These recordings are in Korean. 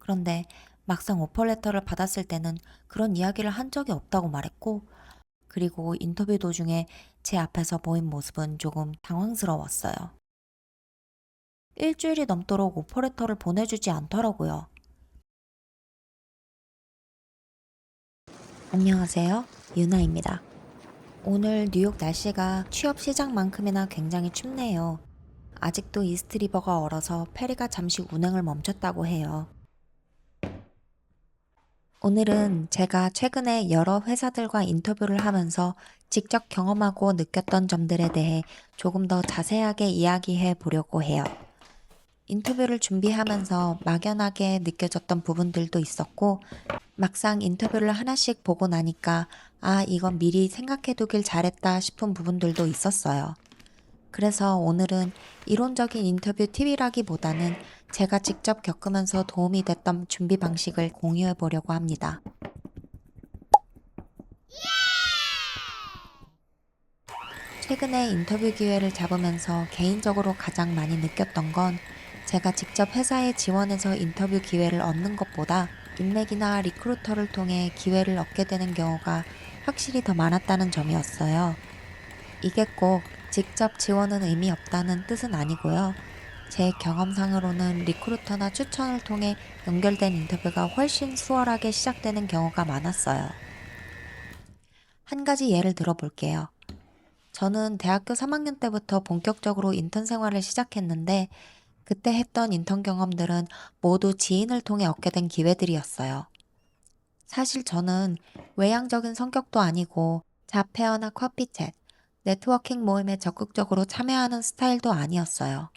그런데 막상 오퍼레터를 받았을 때는 그런 이야기를 한 적이 없다고 말했고, 그리고 인터뷰 도중에 제 앞에서 보인 모습은 조금 당황스러웠어요. 일주일이 넘도록 오퍼레터를 보내주지 않더라고요. 안녕하세요. 유나입니다. 오늘 뉴욕 날씨가 취업 시작만큼이나 굉장히 춥네요. 아직도 이스트리버가 얼어서 페리가 잠시 운행을 멈췄다고 해요. 오늘은 제가 최근에 여러 회사들과 인터뷰를 하면서 직접 경험하고 느꼈던 점들에 대해 조금 더 자세하게 이야기해 보려고 해요. 인터뷰를 준비하면서 막연하게 느껴졌던 부분들도 있었고, 막상 인터뷰를 하나씩 보고 나니까, 아, 이건 미리 생각해 두길 잘했다 싶은 부분들도 있었어요. 그래서 오늘은 이론적인 인터뷰 팁이라기보다는 제가 직접 겪으면서 도움이 됐던 준비 방식을 공유해 보려고 합니다. 최근에 인터뷰 기회를 잡으면서 개인적으로 가장 많이 느꼈던 건 제가 직접 회사에 지원해서 인터뷰 기회를 얻는 것보다 인맥이나 리크루터를 통해 기회를 얻게 되는 경우가 확실히 더 많았다는 점이었어요. 이게 꼭 직접 지원은 의미 없다는 뜻은 아니고요. 제 경험상으로는 리크루터나 추천을 통해 연결된 인터뷰가 훨씬 수월하게 시작되는 경우가 많았어요. 한 가지 예를 들어 볼게요. 저는 대학교 3학년 때부터 본격적으로 인턴 생활을 시작했는데, 그때 했던 인턴 경험들은 모두 지인을 통해 얻게 된 기회들이었어요. 사실 저는 외향적인 성격도 아니고 자페어나 커피챗, 네트워킹 모임에 적극적으로 참여하는 스타일도 아니었어요.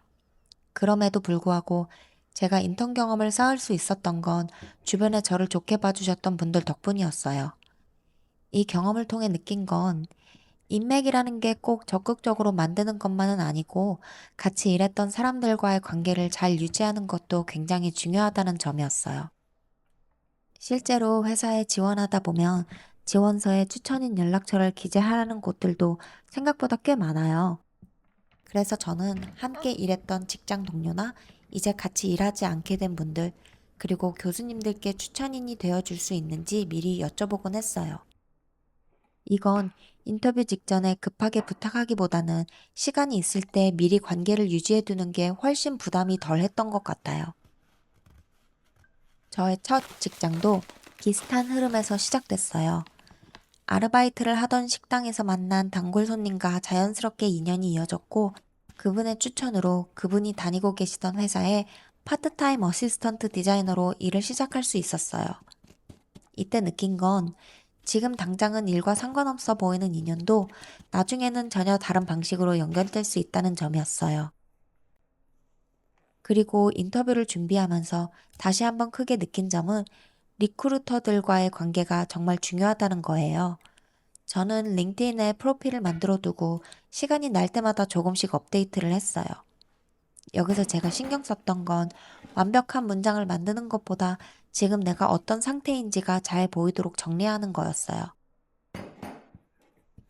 그럼에도 불구하고 제가 인턴 경험을 쌓을 수 있었던 건 주변에 저를 좋게 봐주셨던 분들 덕분이었어요. 이 경험을 통해 느낀 건 인맥이라는 게 꼭 적극적으로 만드는 것만은 아니고 같이 일했던 사람들과의 관계를 잘 유지하는 것도 굉장히 중요하다는 점이었어요. 실제로 회사에 지원하다 보면 지원서에 추천인 연락처를 기재하라는 곳들도 생각보다 꽤 많아요. 그래서 저는 함께 일했던 직장 동료나 이제 같이 일하지 않게 된 분들, 그리고 교수님들께 추천인이 되어줄 수 있는지 미리 여쭤보곤 했어요. 이건 인터뷰 직전에 급하게 부탁하기보다는 시간이 있을 때 미리 관계를 유지해두는 게 훨씬 부담이 덜 했던 것 같아요. 저의 첫 직장도 비슷한 흐름에서 시작됐어요. 아르바이트를 하던 식당에서 만난 단골 손님과 자연스럽게 인연이 이어졌고, 그분의 추천으로 그분이 다니고 계시던 회사에 파트타임 어시스턴트 디자이너로 일을 시작할 수 있었어요. 이때 느낀 건 지금 당장은 일과 상관없어 보이는 인연도 나중에는 전혀 다른 방식으로 연결될 수 있다는 점이었어요. 그리고 인터뷰를 준비하면서 다시 한번 크게 느낀 점은 리크루터들과의 관계가 정말 중요하다는 거예요. 저는 링크드인에 프로필을 만들어 두고 시간이 날 때마다 조금씩 업데이트를 했어요. 여기서 제가 신경 썼던 건 완벽한 문장을 만드는 것보다 지금 내가 어떤 상태인지가 잘 보이도록 정리하는 거였어요.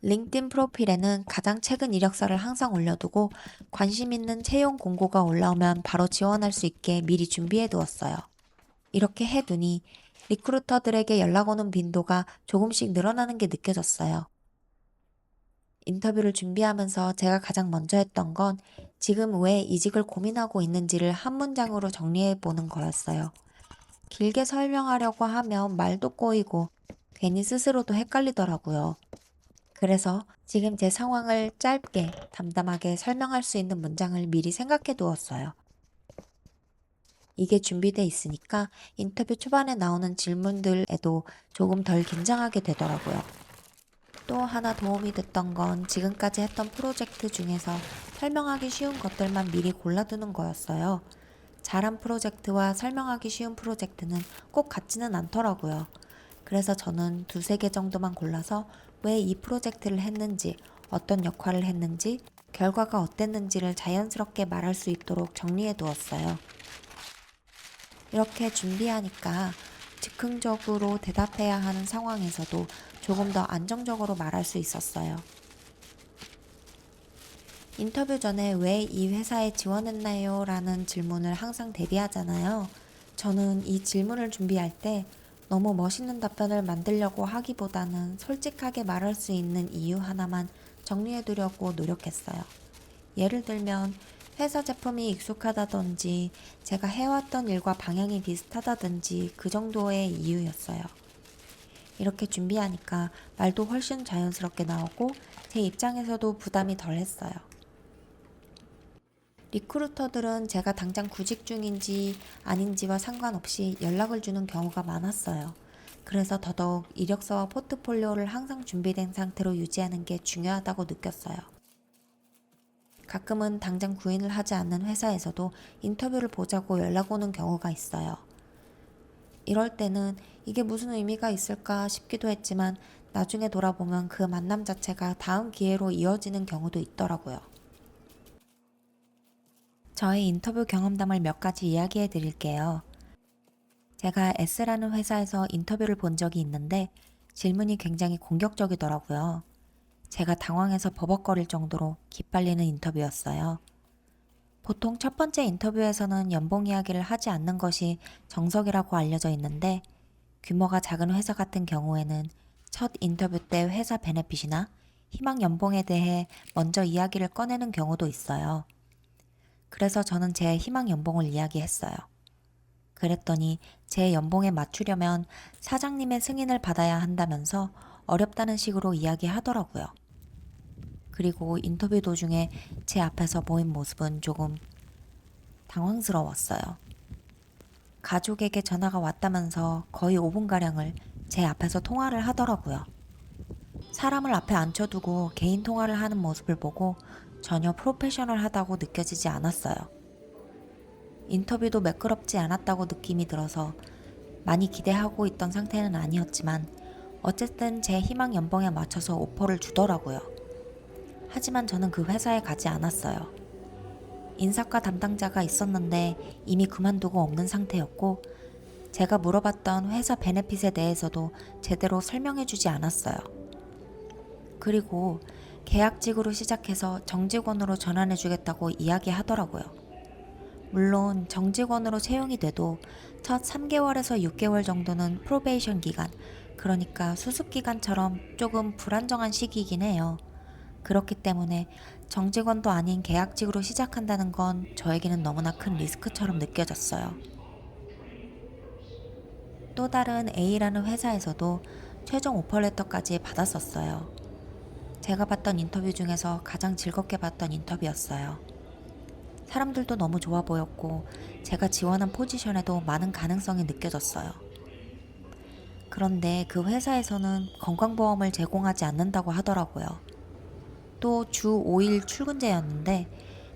링크드인 프로필에는 가장 최근 이력서를 항상 올려두고 관심 있는 채용 공고가 올라오면 바로 지원할 수 있게 미리 준비해 두었어요. 이렇게 해두니 리크루터들에게 연락 오는 빈도가 조금씩 늘어나는 게 느껴졌어요. 인터뷰를 준비하면서 제가 가장 먼저 했던 건 지금 왜 이직을 고민하고 있는지를 한 문장으로 정리해 보는 거였어요. 길게 설명하려고 하면 말도 꼬이고 괜히 스스로도 헷갈리더라고요. 그래서 지금 제 상황을 짧게 담담하게 설명할 수 있는 문장을 미리 생각해 두었어요. 이게 준비돼 있으니까 인터뷰 초반에 나오는 질문들에도 조금 덜 긴장하게 되더라고요. 또 하나 도움이 됐던 건 지금까지 했던 프로젝트 중에서 설명하기 쉬운 것들만 미리 골라두는 거였어요. 잘한 프로젝트와 설명하기 쉬운 프로젝트는 꼭 같지는 않더라고요. 그래서 저는 두세 개 정도만 골라서 왜 이 프로젝트를 했는지, 어떤 역할을 했는지, 결과가 어땠는지를 자연스럽게 말할 수 있도록 정리해 두었어요. 이렇게 준비하니까 즉흥적으로 대답해야 하는 상황에서도 조금 더 안정적으로 말할 수 있었어요. 인터뷰 전에 왜 이 회사에 지원했나요? 라는 질문을 항상 대비하잖아요. 저는 이 질문을 준비할 때 너무 멋있는 답변을 만들려고 하기보다는 솔직하게 말할 수 있는 이유 하나만 정리해 두려고 노력했어요. 예를 들면 회사 제품이 익숙하다든지 제가 해왔던 일과 방향이 비슷하다든지 그 정도의 이유였어요. 이렇게 준비하니까 말도 훨씬 자연스럽게 나오고 제 입장에서도 부담이 덜 했어요. 리크루터들은 제가 당장 구직 중인지 아닌지와 상관없이 연락을 주는 경우가 많았어요. 그래서 더더욱 이력서와 포트폴리오를 항상 준비된 상태로 유지하는 게 중요하다고 느꼈어요. 가끔은 당장 구인을 하지 않는 회사에서도 인터뷰를 보자고 연락 오는 경우가 있어요. 이럴 때는 이게 무슨 의미가 있을까 싶기도 했지만 나중에 돌아보면 그 만남 자체가 다음 기회로 이어지는 경우도 있더라고요. 저의 인터뷰 경험담을 몇 가지 이야기해 드릴게요. 제가 S라는 회사에서 인터뷰를 본 적이 있는데 질문이 굉장히 공격적이더라고요. 제가 당황해서 버벅거릴 정도로 기빨리는 인터뷰였어요. 보통 첫 번째 인터뷰에서는 연봉 이야기를 하지 않는 것이 정석이라고 알려져 있는데 규모가 작은 회사 같은 경우에는 첫 인터뷰 때 회사 베네핏이나 희망 연봉에 대해 먼저 이야기를 꺼내는 경우도 있어요. 그래서 저는 제 희망 연봉을 이야기했어요. 그랬더니 제 연봉에 맞추려면 사장님의 승인을 받아야 한다면서 어렵다는 식으로 이야기하더라고요. 그리고 인터뷰 도중에 제 앞에서 보인 모습은 조금 당황스러웠어요. 가족에게 전화가 왔다면서 거의 5분가량을 제 앞에서 통화를 하더라고요. 사람을 앞에 앉혀두고 개인 통화를 하는 모습을 보고 전혀 프로페셔널하다고 느껴지지 않았어요. 인터뷰도 매끄럽지 않았다고 느낌이 들어서 많이 기대하고 있던 상태는 아니었지만 어쨌든 제 희망 연봉에 맞춰서 오퍼를 주더라고요. 하지만 저는 그 회사에 가지 않았어요. 인사과 담당자가 있었는데 이미 그만두고 없는 상태였고 제가 물어봤던 회사 베네핏에 대해서도 제대로 설명해주지 않았어요. 그리고 계약직으로 시작해서 정직원으로 전환해주겠다고 이야기하더라고요. 물론 정직원으로 채용이 돼도 첫 3개월에서 6개월 정도는 프로베이션 기간, 그러니까 수습 기간처럼 조금 불안정한 시기이긴 해요. 그렇기 때문에 정직원도 아닌 계약직으로 시작한다는 건 저에게는 너무나 큰 리스크처럼 느껴졌어요. 또 다른 A라는 회사에서도 최종 오퍼레터까지 받았었어요. 제가 봤던 인터뷰 중에서 가장 즐겁게 봤던 인터뷰였어요. 사람들도 너무 좋아 보였고 제가 지원한 포지션에도 많은 가능성이 느껴졌어요. 그런데 그 회사에서는 건강보험을 제공하지 않는다고 하더라고요. 또 주 5일 출근제였는데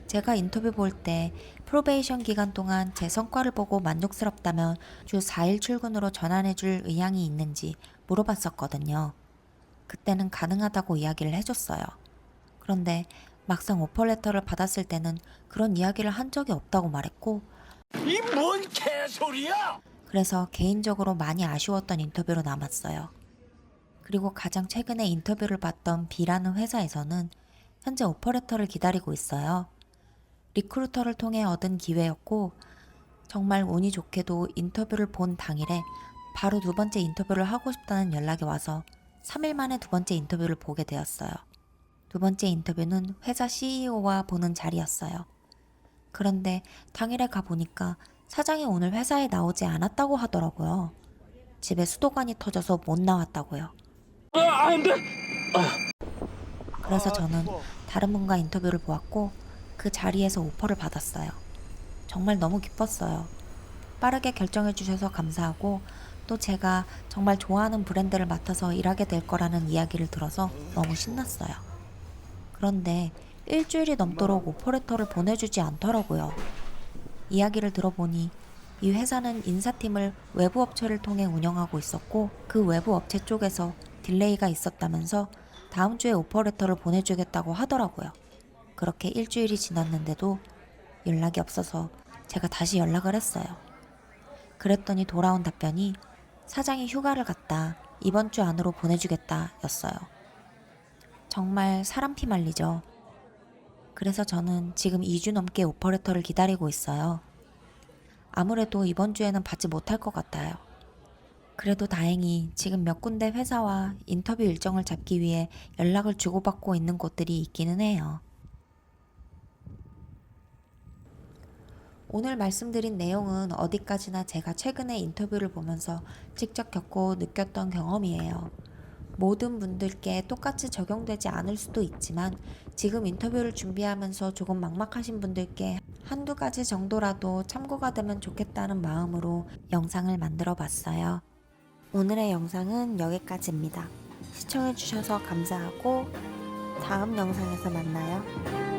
제가 인터뷰 볼 때 프로베이션 기간 동안 제 성과를 보고 만족스럽다면 주 4일 출근으로 전환해줄 의향이 있는지 물어봤었거든요. 그때는 가능하다고 이야기를 해줬어요. 그런데 막상 오퍼레터를 받았을 때는 그런 이야기를 한 적이 없다고 말했고 이 뭔 개소리야! 그래서 개인적으로 많이 아쉬웠던 인터뷰로 남았어요. 그리고 가장 최근에 인터뷰를 봤던 B라는 회사에서는 현재 오퍼레터를 기다리고 있어요. 리크루터를 통해 얻은 기회였고 정말 운이 좋게도 인터뷰를 본 당일에 바로 두 번째 인터뷰를 하고 싶다는 연락이 와서 3일 만에 두 번째 인터뷰를 보게 되었어요. 두 번째 인터뷰는 회사 CEO와 보는 자리였어요. 그런데 당일에 가보니까 사장이 오늘 회사에 나오지 않았다고 하더라고요. 집에 수도관이 터져서 못 나왔다고요. 안 돼! 그래서 저는 다른 분과 인터뷰를 보았고 그 자리에서 오퍼를 받았어요. 정말 너무 기뻤어요. 빠르게 결정해 주셔서 감사하고 또 제가 정말 좋아하는 브랜드를 맡아서 일하게 될 거라는 이야기를 들어서 너무 신났어요. 그런데 일주일이 넘도록 오퍼레터를 보내주지 않더라고요. 이야기를 들어보니 이 회사는 인사팀을 외부 업체를 통해 운영하고 있었고 그 외부 업체 쪽에서 딜레이가 있었다면서 다음 주에 오퍼레터를 보내주겠다고 하더라고요. 그렇게 일주일이 지났는데도 연락이 없어서 제가 다시 연락을 했어요. 그랬더니 돌아온 답변이 사장이 휴가를 갔다. 이번 주 안으로 보내주겠다 였어요. 정말 사람 피 말리죠. 그래서 저는 지금 2주 넘게 오퍼레터를 기다리고 있어요. 아무래도 이번 주에는 받지 못할 것 같아요. 그래도 다행히 지금 몇 군데 회사와 인터뷰 일정을 잡기 위해 연락을 주고받고 있는 곳들이 있기는 해요. 오늘 말씀드린 내용은 어디까지나 제가 최근에 인터뷰를 보면서 직접 겪고 느꼈던 경험이에요. 모든 분들께 똑같이 적용되지 않을 수도 있지만 지금 인터뷰를 준비하면서 조금 막막하신 분들께 한두 가지 정도라도 참고가 되면 좋겠다는 마음으로 영상을 만들어 봤어요. 오늘의 영상은 여기까지입니다. 시청해주셔서 감사하고 다음 영상에서 만나요.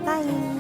빠이!